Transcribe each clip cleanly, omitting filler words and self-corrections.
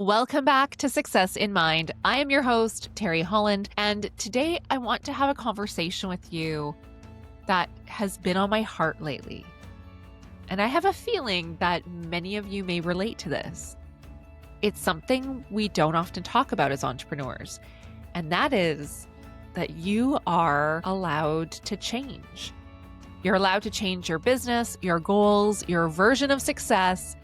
Welcome back to Success in Mind. I am your host, Teri Holland, and today I want to have a conversation with you that has been on my heart lately. And I have a feeling that many of you may relate to this. It's something we don't often talk about as entrepreneurs, and that is that you are allowed to change. You're allowed to change your business, your goals, your version of success.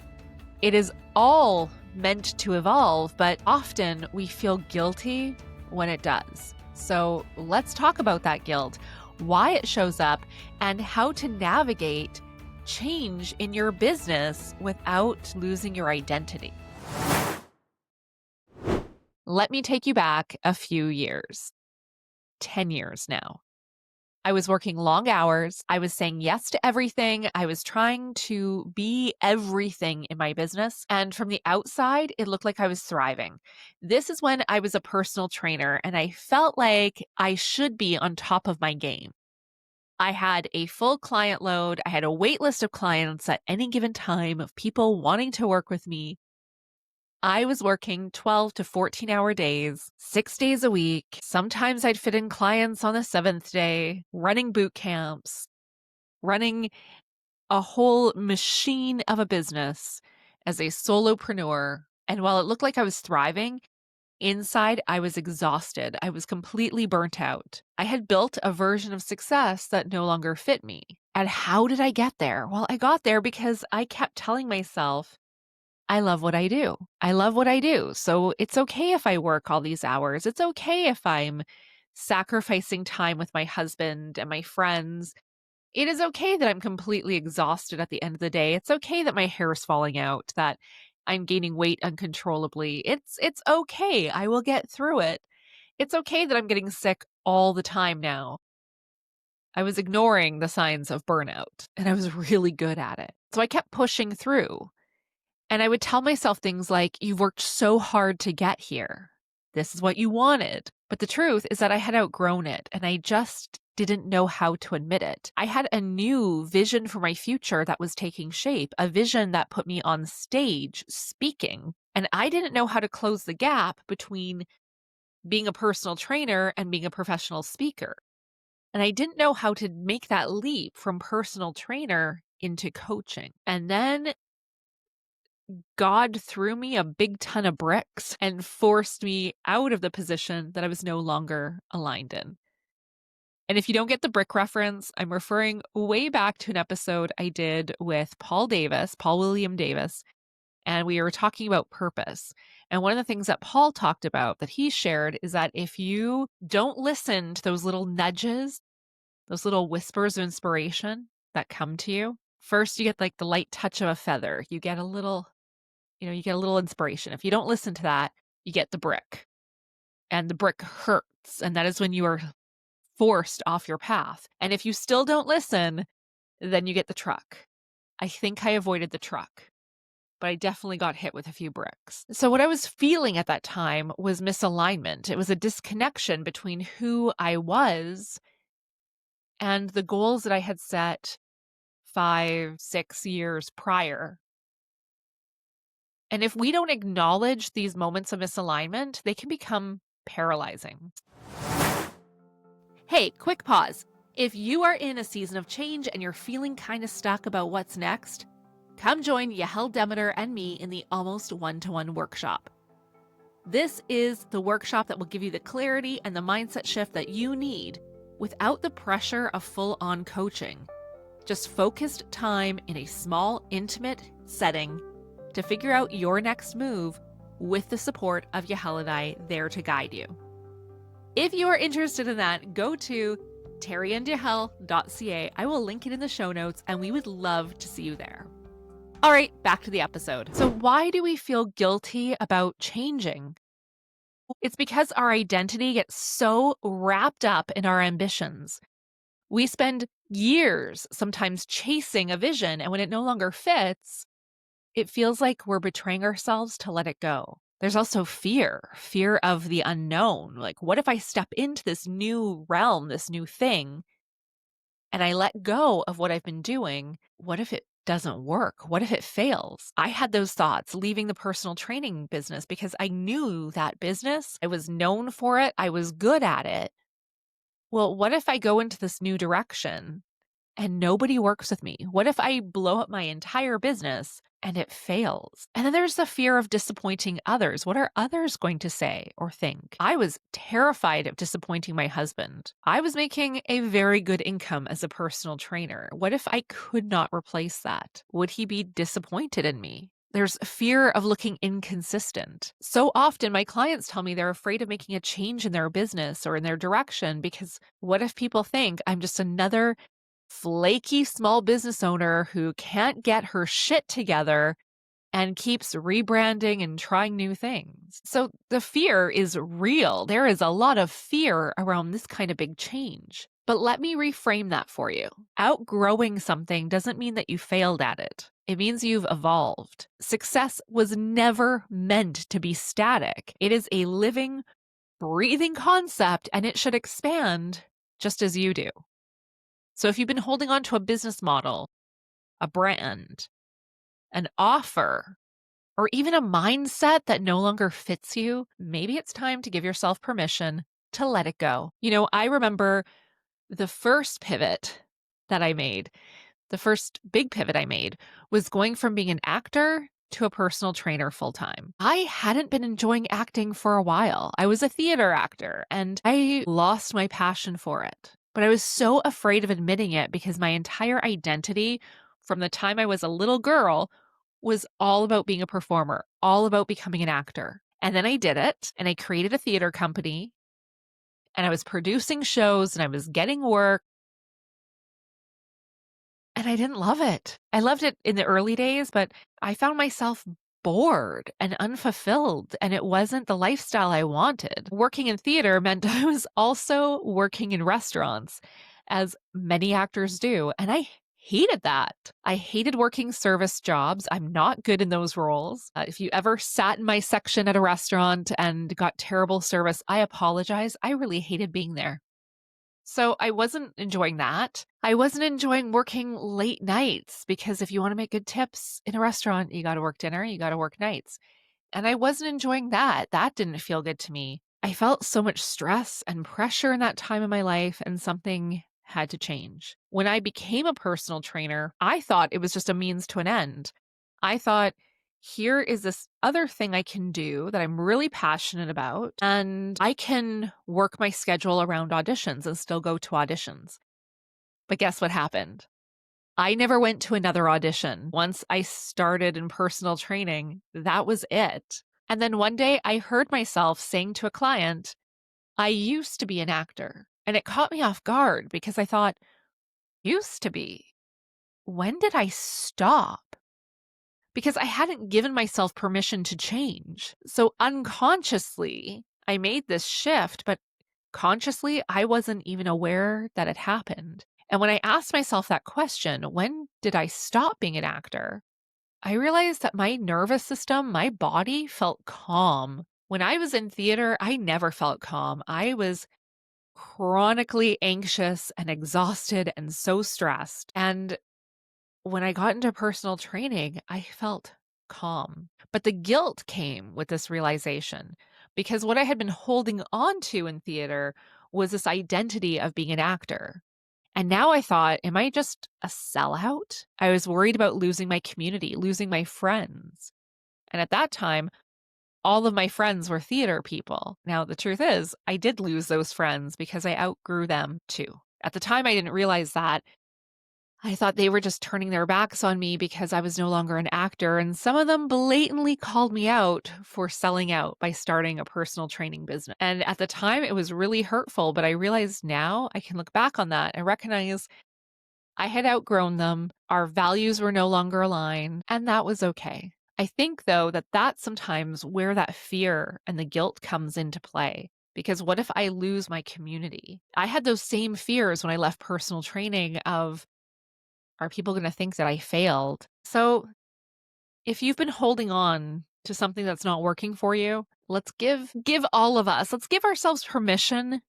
It is all meant to evolve, but often we feel guilty when it does. So let's talk about that guilt, why it shows up, and how to navigate change in your business without losing your identity. Let me take you back a few years, 10 years now. I was working long hours. I was saying yes to everything. I was trying to be everything in my business. And from the outside, it looked like I was thriving. This is when I was a personal trainer and I felt like I should be on top of my game. I had a full client load. I had a wait list of clients at any given time of people wanting to work with me. I was working 12 to 14-hour days, 6 days a week. Sometimes I'd fit in clients on the 7th day, running boot camps, running a whole machine of a business as a solopreneur. And while it looked like I was thriving, inside I was exhausted. I was completely burnt out. I had built a version of success that no longer fit me. And how did I get there? Well, I got there because I kept telling myself, I love what I do. I love what I do. So it's okay if I work all these hours. It's okay if I'm sacrificing time with my husband and my friends. It is okay that I'm completely exhausted at the end of the day. It's okay that my hair is falling out, that I'm gaining weight uncontrollably. It's okay. I will get through it. It's okay that I'm getting sick all the time now. I was ignoring the signs of burnout and I was really good at it. So I kept pushing through. And I would tell myself things like, you've worked so hard to get here. This is what you wanted. But the truth is that I had outgrown it and I just didn't know how to admit it. I had a new vision for my future that was taking shape, a vision that put me on stage speaking. And I didn't know how to close the gap between being a personal trainer and being a professional speaker. And I didn't know how to make that leap from personal trainer into coaching. And then God threw me a big ton of bricks and forced me out of the position that I was no longer aligned in. And if you don't get the brick reference, I'm referring way back to an episode I did with Paul William Davis, and we were talking about purpose. And one of the things that Paul talked about that he shared is that if you don't listen to those little nudges, those little whispers of inspiration that come to you, first you get like the light touch of a feather. You get a little inspiration. If you don't listen to that, you get the brick. And the brick hurts. And that is when you are forced off your path. And if you still don't listen, then you get the truck. I think I avoided the truck, but I definitely got hit with a few bricks. So what I was feeling at that time was misalignment. It was a disconnection between who I was and the goals that I had set 5, 6 years prior. And if we don't acknowledge these moments of misalignment, they can become paralyzing. Hey, quick pause. If you are in a season of change and you're feeling kind of stuck about what's next, come join Yahel Demeter and me in the Almost One-to-One workshop. This is the workshop that will give you the clarity and the mindset shift that you need without the pressure of full-on coaching. Just focused time in a small, intimate setting to figure out your next move with the support of Yahel and I there to guide you. If you are interested in that, go to teriandyahel.ca. I will link it in the show notes and we would love to see you there. All right, back to the episode. So why do we feel guilty about changing? It's because our identity gets so wrapped up in our ambitions. We spend years sometimes chasing a vision, and when it no longer fits, it feels like we're betraying ourselves to let it go. There's also fear of the unknown. Like, what if I step into this new realm, this new thing, and I let go of what I've been doing? What if it doesn't work? What if it fails? I had those thoughts leaving the personal training business because I knew that business. I was known for it. I was good at it. Well, what if I go into this new direction and nobody works with me? What if I blow up my entire business and it fails? And then there's the fear of disappointing others. What are others going to say or think? I was terrified of disappointing my husband. I was making a very good income as a personal trainer. What if I could not replace that? Would he be disappointed in me? There's fear of looking inconsistent. So often my clients tell me they're afraid of making a change in their business or in their direction because what if people think I'm just another flaky small business owner who can't get her shit together and keeps rebranding and trying new things? So the fear is real. There is a lot of fear around this kind of big change. But let me reframe that for you. Outgrowing something doesn't mean that you failed at it. It means you've evolved. Success was never meant to be static. It is a living, breathing concept, and it should expand just as you do. So if you've been holding on to a business model, a brand, an offer, or even a mindset that no longer fits you, maybe it's time to give yourself permission to let it go. I remember the first pivot that I made, the first big pivot I made was going from being an actor to a personal trainer full time. I hadn't been enjoying acting for a while. I was a theater actor and I lost my passion for it. But I was so afraid of admitting it because my entire identity from the time I was a little girl was all about being a performer, all about becoming an actor. And then I did it and I created a theater company and I was producing shows and I was getting work. And I didn't love it. I loved it in the early days, but I found myself bored and unfulfilled, and it wasn't the lifestyle I wanted. Working in theater meant I was also working in restaurants, as many actors do, and I hated that. I hated working service jobs. I'm not good in those roles. If you ever sat in my section at a restaurant and got terrible service, I apologize. I really hated being there. So I wasn't enjoying that. I wasn't enjoying working late nights because if you want to make good tips in a restaurant, you got to work dinner, you got to work nights. And I wasn't enjoying that. That didn't feel good to me. I felt so much stress and pressure in that time of my life, and something had to change. When I became a personal trainer, I thought it was just a means to an end. I thought, here is this other thing I can do that I'm really passionate about, and I can work my schedule around auditions and still go to auditions. But guess what happened? I never went to another audition. Once I started in personal training, that was it. And then one day I heard myself saying to a client, I used to be an actor. And it caught me off guard because I thought, used to be? When did I stop? Because I hadn't given myself permission to change. So unconsciously, I made this shift, but consciously, I wasn't even aware that it happened. And when I asked myself that question, when did I stop being an actor? I realized that my nervous system, my body felt calm. When I was in theater, I never felt calm. I was chronically anxious and exhausted and so stressed. And when I got into personal training, I felt calm. But the guilt came with this realization because what I had been holding on to in theater was this identity of being an actor. And now I thought, am I just a sellout? I was worried about losing my community, losing my friends. And at that time, all of my friends were theater people. Now, the truth is, I did lose those friends because I outgrew them too. At the time, I didn't realize that. I thought they were just turning their backs on me because I was no longer an actor, and some of them blatantly called me out for selling out by starting a personal training business. And at the time, it was really hurtful, but I realized now I can look back on that and recognize I had outgrown them, our values were no longer aligned, and that was okay. I think, though, that that's sometimes where that fear and the guilt comes into play. Because what if I lose my community? I had those same fears when I left personal training of, are people going to think that I failed? So if you've been holding on to something that's not working for you, let's give ourselves permission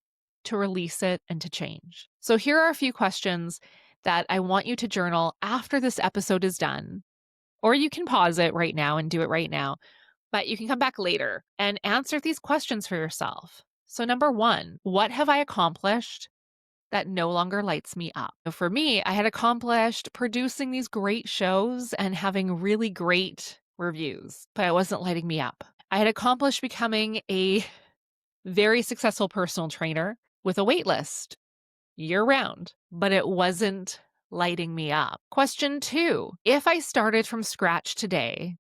to release it and to change. So here are a few questions that I want you to journal after this episode is done. Or you can pause it right now and do it right now, but you can come back later and answer these questions for yourself. So, number one, what have I accomplished that no longer lights me up? So for me, I had accomplished producing these great shows and having really great reviews, but it wasn't lighting me up. I had accomplished becoming a very successful personal trainer with a wait list year round, but it wasn't lighting me up. Question two, if I started from scratch today,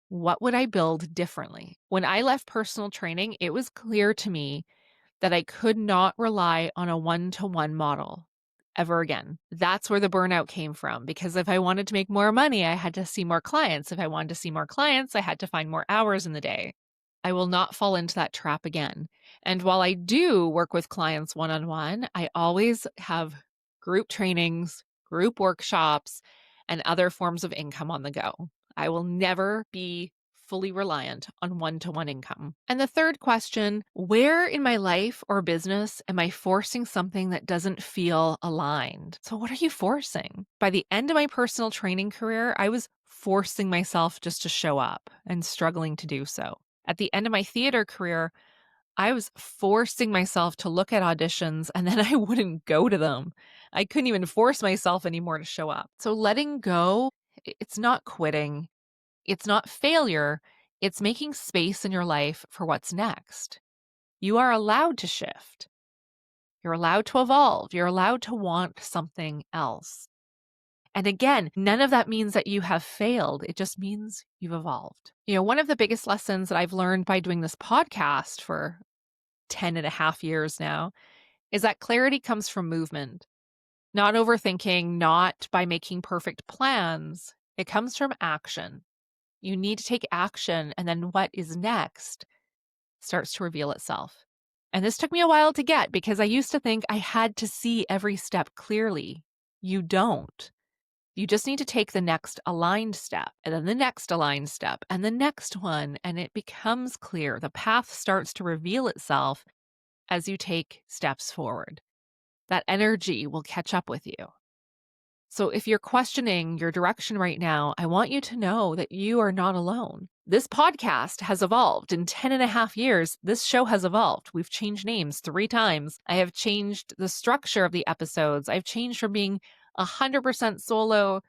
what would I build differently? When I left personal training, it was clear to me that I could not rely on a one-to-one model ever again. That's where the burnout came from, because if I wanted to make more money, I had to see more clients. If I wanted to see more clients, I had to find more hours in the day. I will not fall into that trap again. And while I do work with clients one-on-one, I always have group trainings, group workshops, and other forms of income on the go. I will never be fully reliant on one-to-one income. And the third question, where in my life or business am I forcing something that doesn't feel aligned? So what are you forcing? By the end of my personal training career, I was forcing myself just to show up and struggling to do so. At the end of my theater career, I was forcing myself to look at auditions and then I wouldn't go to them. I couldn't even force myself anymore to show up. So letting go, it's not quitting. It's not failure. It's making space in your life for what's next. You are allowed to shift. You're allowed to evolve. You're allowed to want something else. And again, none of that means that you have failed. It just means you've evolved. One of the biggest lessons that I've learned by doing this podcast for 10 and a half years now is that clarity comes from movement, not overthinking, not by making perfect plans. It comes from action. You need to take action, and then what is next starts to reveal itself. And this took me a while to get because I used to think I had to see every step clearly. You don't. You just need to take the next aligned step, and then the next aligned step, and the next one, and it becomes clear. The path starts to reveal itself as you take steps forward. That energy will catch up with you. So if you're questioning your direction right now, I want you to know that you are not alone. This podcast has evolved. In 10 and a half years, this show has evolved. We've changed names 3 times. I have changed the structure of the episodes. I've changed from being 100% solo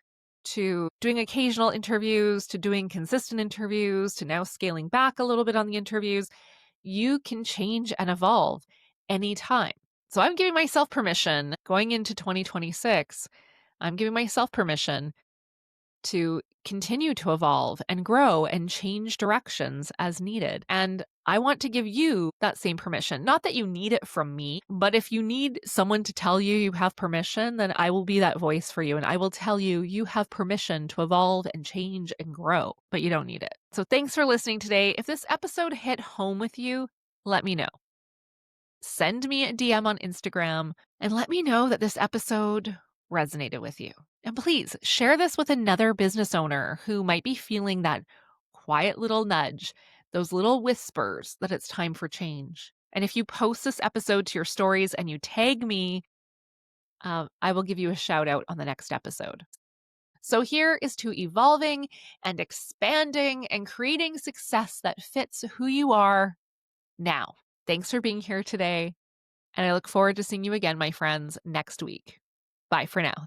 to doing occasional interviews, to doing consistent interviews, to now scaling back a little bit on the interviews. You can change and evolve anytime. So I'm giving myself permission going into 2026. I'm giving myself permission to continue to evolve and grow and change directions as needed. And I want to give you that same permission. Not that you need it from me, but if you need someone to tell you you have permission, then I will be that voice for you. And I will tell you you have permission to evolve and change and grow, but you don't need it. So thanks for listening today. If this episode hit home with you, let me know. Send me a DM on Instagram and let me know that this episode resonated with you. And please share this with another business owner who might be feeling that quiet little nudge, those little whispers that it's time for change. And if you post this episode to your stories and you tag me, I will give you a shout out on the next episode. So here is to evolving and expanding and creating success that fits who you are now. Thanks for being here today. And I look forward to seeing you again, my friends, next week. Bye for now.